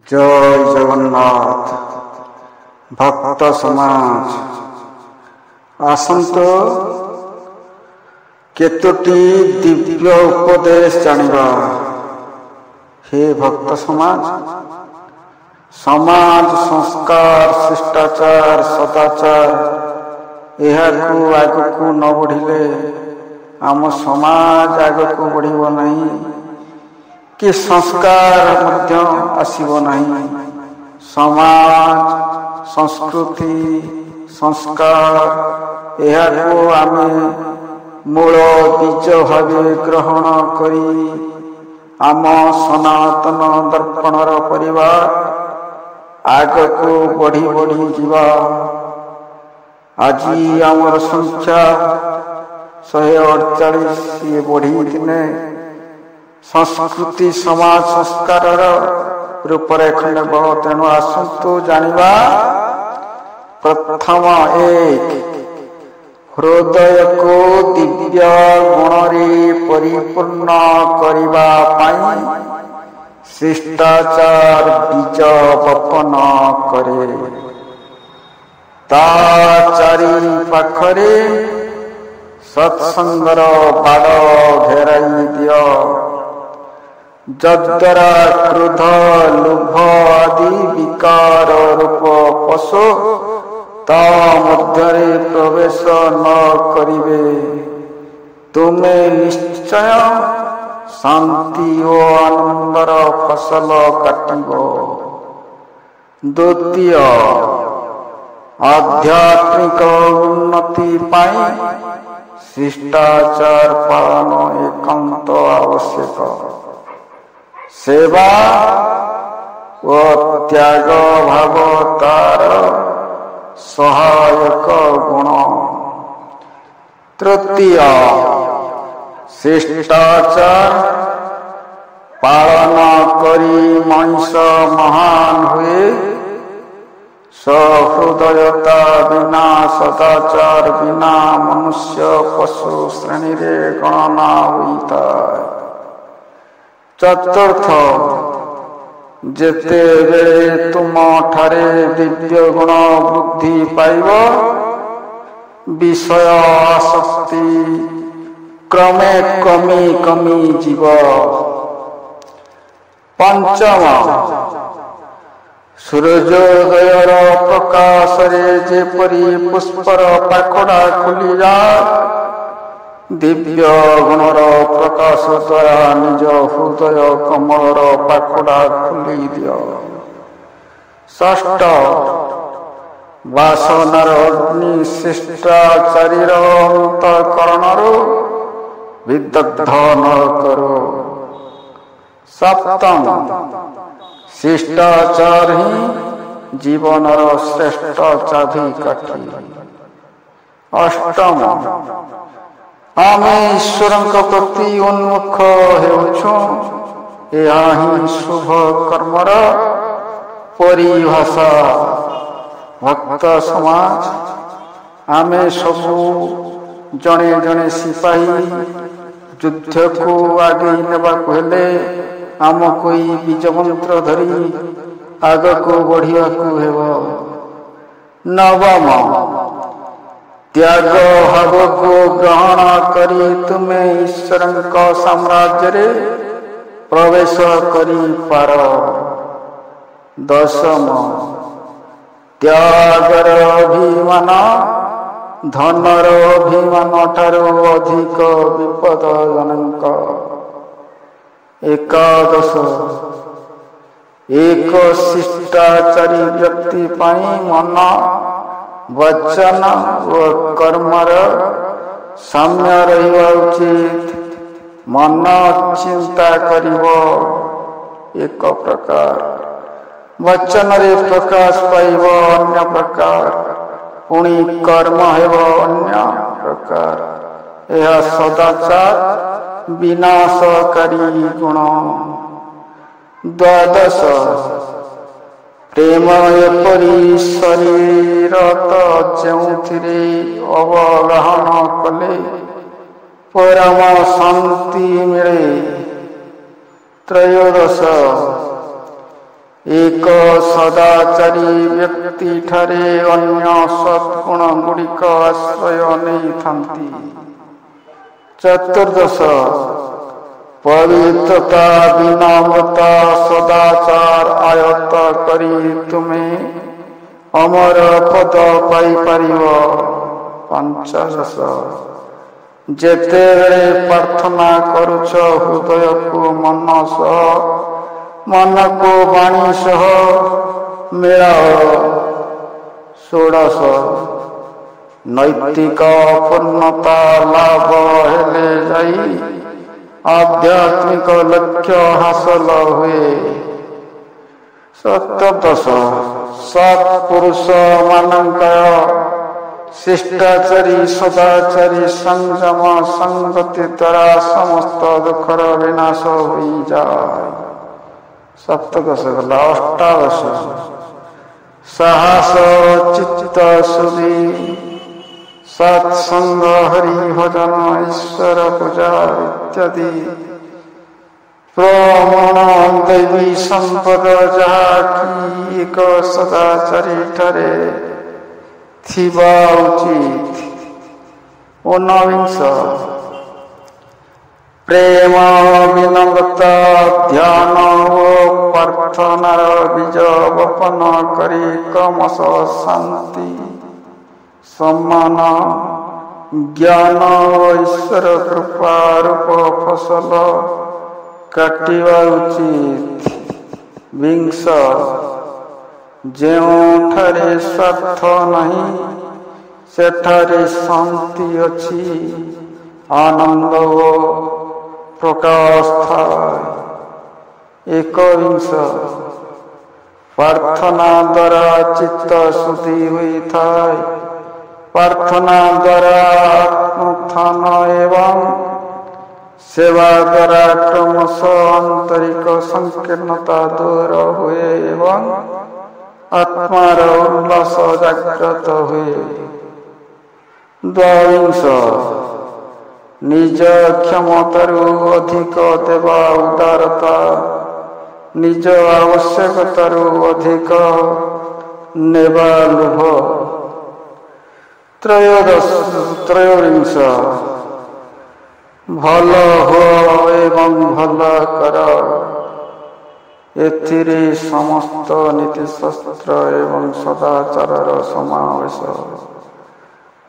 जय जगन्नाथ भक्त समाज आसंतो केतोटी दिव्य उपदेश जानिबा। हे भक्त समाज, समाज संस्कार शिष्टाचार सदाचार एहाकू आगकू न बढ़िले आम समाज आगकू बढ़िबो नहीं कि संस्कार मध्य आसीबो नहीं। समाज संस्कृति संस्कार एहाकू आमे मूल बीज भावे ग्रहण करी आम सनातन दर्पणर परिवार आगकू बढ़ी बढ़ी जीवा। आज आमर संख्या 148 बढ़ी दिने संस्कृति समाज संस्कार रूपरेख नेब। तेणु आसंतु जानिबा। प्रथम एक हृदय को दिव्य गुणरे परिपूर्ण करिबा पाई शिष्टाचार बीज बपन करे। ता चारि पाखरे सत्संगर बाड़ घेराई दियो। जद्वारा क्रोध लोभ आदि विकार रूप पशु ता मध्यरे प्रवेश न करिवे। तुमे निश्चय शांति ओ आनंदर फसल काटिबो। द्वितीय आध्यात्मिक उन्नति पाई शिष्टाचार पालन एकांत आवश्यक। सेवा व त्याग भाव तार सहायक गुण। तृतीय शिष्टाचार पालन करी मनुष महान हुए। सहृदयता बिना सदाचार बिना मनुष्य पशु श्रेणी रे गणना होता। चतुर्थ जेते बेले तुम ठारे दिव्य गुण वृद्धि पाइब विषय आसक्ति क्रमे कमी कमी जीव। पंचम सूर्योदयर प्रकाश रे जेपरी पुष्पर पाखड़ा खुली जाए दिव्य गुणर प्रकाश द्वारा निज हृदय कमलर पाखड़ा खुली दियो। षष्ठ वासनार अग्नि शिष्टाचारीर अंतःकरणर विदग्ध न करो। सप्तम शिष्टाचार ही जीवनर श्रेष्ठ चाबिकाठी। अष्टम आमे ईश्वर प्रति उन्मुख हेउछु। यह ही शुभ कर्मर परिभाषा। भक्त समाज आमे सबू जने जने सिपाही युद्ध को आगे नेबाकु हेले आम कोई बीज मंत्र धरी आग को बढ़िया हेब। नवम त्याग भाव को ग्रहण करी तुमे ईश्वर साम्राज्य रे प्रवेश करी पार। दशम त्यागर अभिमान धनर अभिमान ठारू अधिक विपदजनक। एकादश एक शिष्टाचारी व्यक्ति पाई मन वचन व कर्मर साम्य रहिबा उचित। मन चिंता करिबो एक प्रकार वचन रे प्रकाश पाइब अन्य प्रकार पुणी कर्म हेब अन्य प्रकार। यह सदाचार विनाशकारी गुण। द्वादश प्रेम एपरी शरीर जोथिरे अवगाहन कले परम शांति मिले। त्रयोदश एक सदाचारी व्यक्ति ठारे अन्य सद्गुण गुड़िक आश्रय नहीं थांती। चतुर्दश पवित्रता विनम्रता सदाचार आयत्त करी तुम्हें अमर पद पाई पारिव। पंचदश जेतेबेले प्रार्थना करुछ हृदय को मन सह मन को वाणी सह मेलाओ। षोडश नैतिक पूर्णता लाभ हेले जाई आध्यात्मिक लक्ष्य हासिल हुए। सप्तदश सत्पुरुष मानकर शिष्टाचारी सदाचारी संयम संगति द्वारा समस्त दुखर विनाश हो जाए। सप्तदश गला। अष्टादश साहस चित्त शुद्धि सत्संग हरि भजन ईश्वर पूजा इत्यादि प्रमाण दैवी संपद जहाँकि एक सदाचारी ठारे थिबा उचित। ऊनविंश प्रेम विनम्रता ध्यान ओ प्रार्थनार बीज बपन करी क्रमश शांति सम्मान ज्ञान ओ ईश्वर कृपा रूप फसल काटिबा उचित। विंश ଯେଉଁଠାରେ ସ୍ୱାର୍ଥ ନାହିଁ ସେଠାରେ ଶାନ୍ତି ଅଛି ଆନନ୍ଦ ଓ ପ୍ରକାଶ ଥାଏ। एकविंश प्रार्थना द्वारा चित्त शुद्धि होइଥାଏ। प्रार्थना द्वारा आत्मोत्थान एवं सेवा द्वारा क्रमश आंतरिक संकीर्णता दूर हुए एवं आत्मार उल्लास जागृत हुए। द्वाविंश निज क्षमतारू अधिक देवा उदारता निज आवश्यकतारू अधिक नेबा लोभ। त्रयोविंश भल हो एवं भल कर एथिरे समस्त नीतिशास्त्र एवं सदाचार समावेश।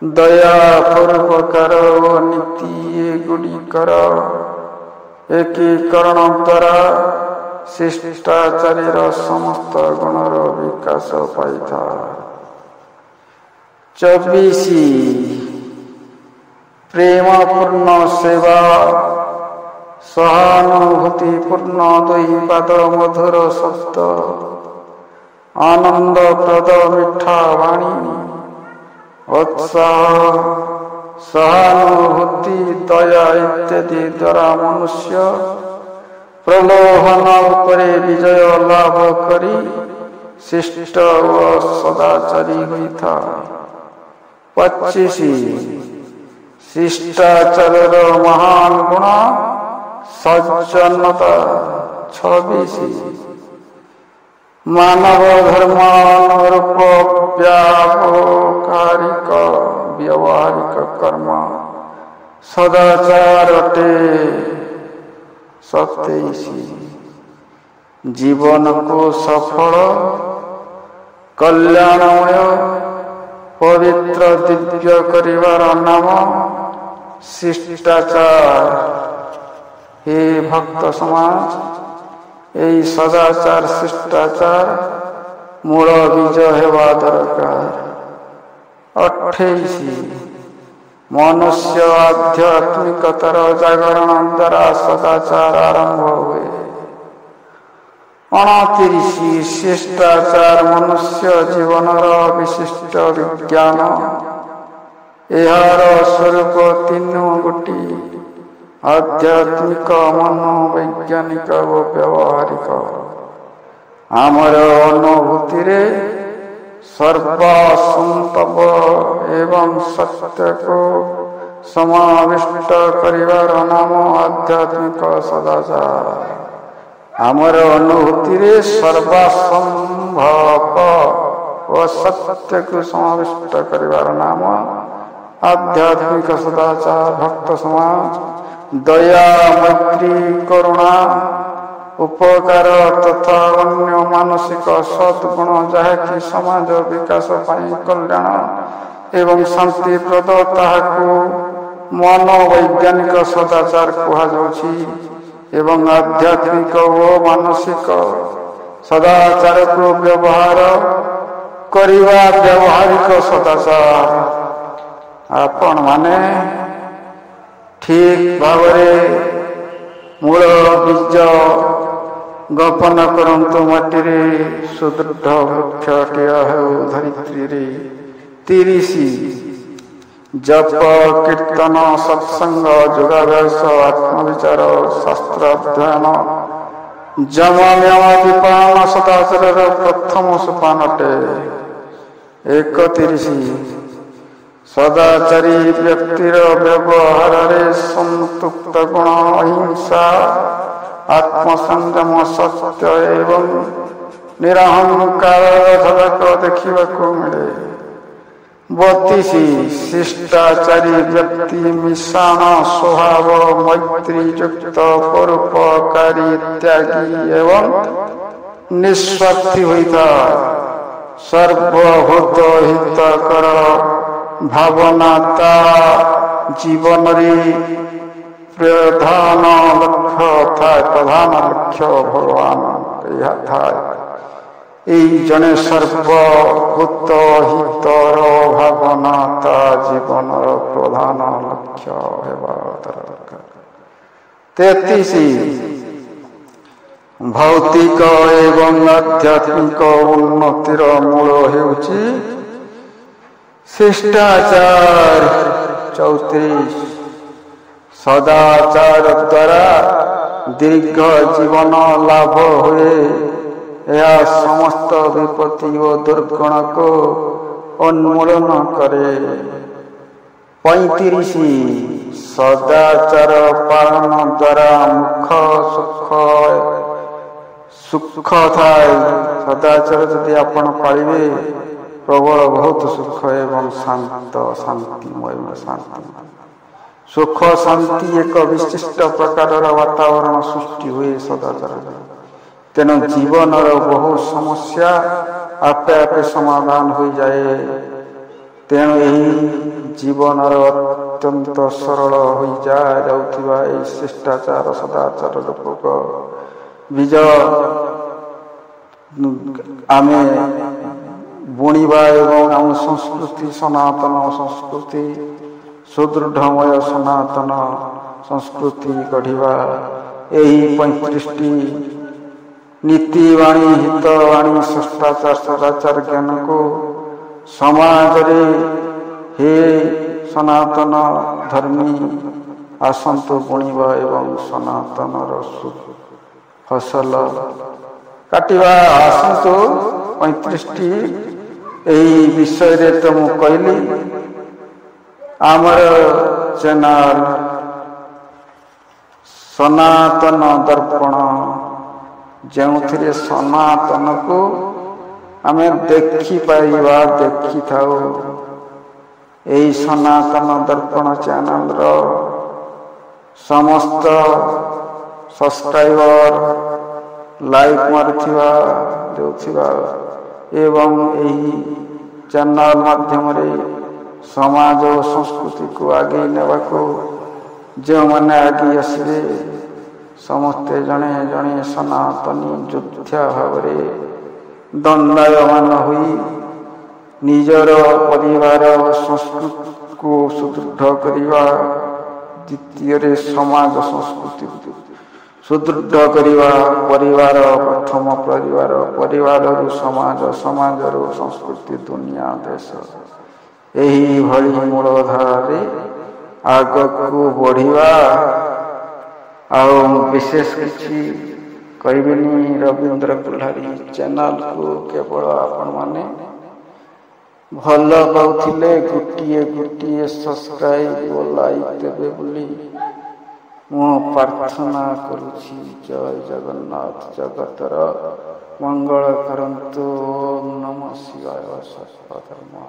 दया परोपकार ओ नीति एगुड़िकर एकीकरण द्वारा शिष्टाचारीर समस्त गुणर विकास पाइଥାଏ। 24 प्रेमपूर्ण सेवा सहानुभूतिपूर्ण दुई पाद मधुर शब्द आनंदप्रद मिठा वाणी उत्साह सहानुभूति दया इत्यादि द्वारा मनुष्य प्रलोभन उपरे विजय लाभ करी शिष्ट व सदाचारी होइଥାଏ। 25 शिष्टाचार महान गुण सज्जनता। 26 मानव धर्म अनुरूप व्यावहारिक व्यवहारिक कर्म सदाचार अटे। 27 जीवन को सफल कल्याणमय पवित्र दिव्य करिवार नाम शिष्टाचार। हे भक्त समाज एई सदाचार शिष्टाचार मूल बीज हेबा दरकार। 28 मनुष्य आध्यात्मिकतार जागरण द्वारा सदाचार आरंभ हुए। 29 शिष्टाचार मनुष्य जीवनर विशिष्ट विज्ञान एहार स्वरूप तीन गोटी आध्यात्मिक मनोवैज्ञानिक व व्यावहारिक। आमर अनुभूति रे सर्वसंतव एवं सत्य को समाविष्ट करिवार नाम आध्यात्मिक सदाचार। ଆମର ଅନୁଭୂତିରେ ସର୍ବାସମ୍ଭବ ଓ ସତ୍ୟକୁ ସମାବିଷ୍ଟ କରିବାର ନାମ ଆଧ୍ୟାତ୍ମିକ ସଦାଚାର, ଭକ୍ତ ସମାଜ, ଦୟା, ମୈତ୍ରୀ, କରୁଣା, ଉପକାର ତଥା ଅନ୍ୟ ମାନସିକ ସଦ୍ଗୁଣ, ଯାହାକି ସମାଜ ବିକାଶ ପାଇଁ କଲ୍ୟାଣ ଏବଂ ଶାନ୍ତିପ୍ରଦ, ତାହାକୁ ମନୋବୈଜ୍ଞାନିକ ସଦାଚାର କୁହାଯାଉଛି। ଏବଂ ଆଧ୍ୟାତ୍ମିକ ଓ ମାନସିକ ସଦାଚାରକୁ ବ୍ୟବହାର କରିବା ବ୍ୟବହାରିକ ସଦାଚାର। ଆପଣମାନେ ଠିକ୍ ଭାବରେ ମୂଳ ବୀଜ ଗୋପନ କରନ୍ତୁ ମାଟିରେ, ସୁଦୃଢ଼ ବୃକ୍ଷଟିଏ ହେଉ ଧରିତ୍ରୀରେ। 30 ଜପ, କୀର୍ତ୍ତନ, ସତ୍ସଙ୍ଗ, ଯୋଗାଭ୍ୟାସ, ଆତ୍ମବିଚାର, ଶାସ୍ତ୍ର ଅଧ୍ୟୟନ, ଯମ, ନିୟମ, ଦୀପାଳନ ସଦାଚାରର ପ୍ରଥମ ସୋପାନ ଅଟେ। 31 ସଦାଚାରୀ ବ୍ୟକ୍ତିର ବ୍ୟବହାରରେ ସଂତୁକ୍ତ ଗୁଣ, ଅହିଂସା, ଆତ୍ମସଂଯମ, ସତ୍ୟ ଏବଂ ନିରହଙ୍କାରର ଝଲକ ଦେଖିବାକୁ ମିଳେ। 32 ଶିଷ୍ଟାଚାରୀ ବ୍ୟକ୍ତି ମିଶାଣ ସ୍ୱଭାବ, ମୈତ୍ରୀଯୁକ୍ତ, ପରୋପକାରୀ, ତ୍ୟାଗୀ ଏବଂ ନିଃସ୍ୱାର୍ଥୀ ହୋଇଥାଏ। ସର୍ବଭୂତ ହିତକର ଭାବନା ତା ଜୀବନରେ ପ୍ରଧାନ ଲକ୍ଷ୍ୟ ଥାଏ। ପ୍ରଧାନ ଲକ୍ଷ୍ୟ ଭଗବାନ ଏହା ଥାଏ। এই ଜଣେ ସର୍ବଭୂତ ହିତର ଭାବନା ତା ଜୀବନର ପ୍ରଧାନ ଲକ୍ଷ୍ୟ ହେବା ଦରକାର। 33 ଭୌତିକ ଏବଂ ଆଧ୍ୟାତ୍ମିକ ଉନ୍ନତିର ମୂଳ ହେଉଛି ଶିଷ୍ଟାଚାର। 34 ସଦାଚାର ଦ୍ୱାରା ଦୀର୍ଘ ଜୀବନ ଲାଭ ହୁଏ। ଏହା ସମସ୍ତ ବିପତ୍ତି ଓ ଦୁର୍ଗୁଣକୁ ଉନ୍ମୂଳନ କରେ। 35 ସଦାଚାର ପାଳନ ଦ୍ୱାରା ସୁଖ ଥାଏ। ସଦାଚାର ଯଦି ଆପଣ ପାଳିବେ ପ୍ରବଳ ବହୁତ ସୁଖ ଏବଂ ଶାନ୍ତିମୟ ସୁଖ ଶାନ୍ତି ଏକ ବିଶିଷ୍ଟ ପ୍ରକାରର ବାତାବରଣ ସୃଷ୍ଟି ହୁଏ ସଦାଚାର। ତେଣୁ ଜୀବନର ବହୁ ସମସ୍ୟା ଆପେ ଆପେ ସମାଧାନ ହୋଇଯାଏ। ତେଣୁ ଏହି ଜୀବନର ଅତ୍ୟନ୍ତ ସରଳ ହୋଇଯାଉଥିବା ଏହି ଶିଷ୍ଟାଚାର ସଦାଚାର ରୂପକ ବୀଜ ଆମେ ବୁଣିବା ଏବଂ ଆମ ସଂସ୍କୃତି, ସନାତନ ସଂସ୍କୃତି, ସୁଦୃଢ଼ମୟ ସନାତନ ସଂସ୍କୃତି ଗଢ଼ିବା। ଏହି 35ଟି ନୀତିବାଣୀ, ହିତବାଣୀ, ଶିଷ୍ଟାଚାର, ସଦାଚାର ଜ୍ଞାନକୁ ସମାଜରେ ହେ ସନାତନ ଧର୍ମୀ ଆସନ୍ତୁ ବୁଣିବା ଏବଂ ସନାତନର ଫସଲ କାଟିବା। ଆସନ୍ତୁ 35ଟି ଏହି ବିଷୟରେ ତ ମୁଁ କହିଲି। ଆମର ଚ୍ୟାନେଲ ସନାତନ ଦର୍ପଣ, ଯେଉଁଥିରେ ସନାତନକୁ ଆମେ ଦେଖିପାରିବା, ଦେଖିଥାଉ। ଏହି ସନାତନ ଦର୍ପଣ ଚ୍ୟାନେଲର ସମସ୍ତ ସବସ୍କ୍ରାଇବର, ଲାଇକ୍ ମାରୁଥିବା ଦେଉଥିବା ଏବଂ ଏହି ଚ୍ୟାନେଲ ମାଧ୍ୟମରେ ସମାଜ ଓ ସଂସ୍କୃତିକୁ ଆଗେଇ ନେବାକୁ ଯେଉଁମାନେ ଆଗେଇ ଆସିବେ ସମସ୍ତେ ଜଣେ ଜଣେ ସନାତନୀ ଯୋଦ୍ଧା ଭାବରେ ଦଣ୍ଡାୟମାନ ହୋଇ ନିଜର ପରିବାର ସଂସ୍କୃତିକୁ ସୁଦୃଢ଼ କରିବା, ଦ୍ୱିତୀୟରେ ସମାଜ ସଂସ୍କୃତିକୁ ସୁଦୃଢ଼ କରିବା। ପରିବାର ପ୍ରଥମ, ପରିବାରରୁ ସମାଜ, ସମାଜରୁ ସଂସ୍କୃତି, ଦୁନିଆ, ଦେଶ, ଏହିଭଳି ମୂଳଧାରାରେ ଆଗକୁ ବଢ଼ିବା। ଆଉ ବିଶେଷ କିଛି କହିବିନି। ରବୀନ୍ଦ୍ର କୁଲ୍ହାରୀ ଚ୍ୟାନେଲକୁ କେବଳ ଆପଣମାନେ ଭଲ ପାଉଥିଲେ ଗୋଟିଏ ସବସ୍କ୍ରାଇବ୍ ଓ ଲାଇକ୍ ଦେବେ ବୋଲି ମୁଁ ପ୍ରାର୍ଥନା କରୁଛି। ଜୟ ଜଗନ୍ନାଥ। ଜଗତର ମଙ୍ଗଳ କରନ୍ତୁ। ଓମ୍ ନମଃ ଶିବାୟ। ସର୍ବଧର୍ମ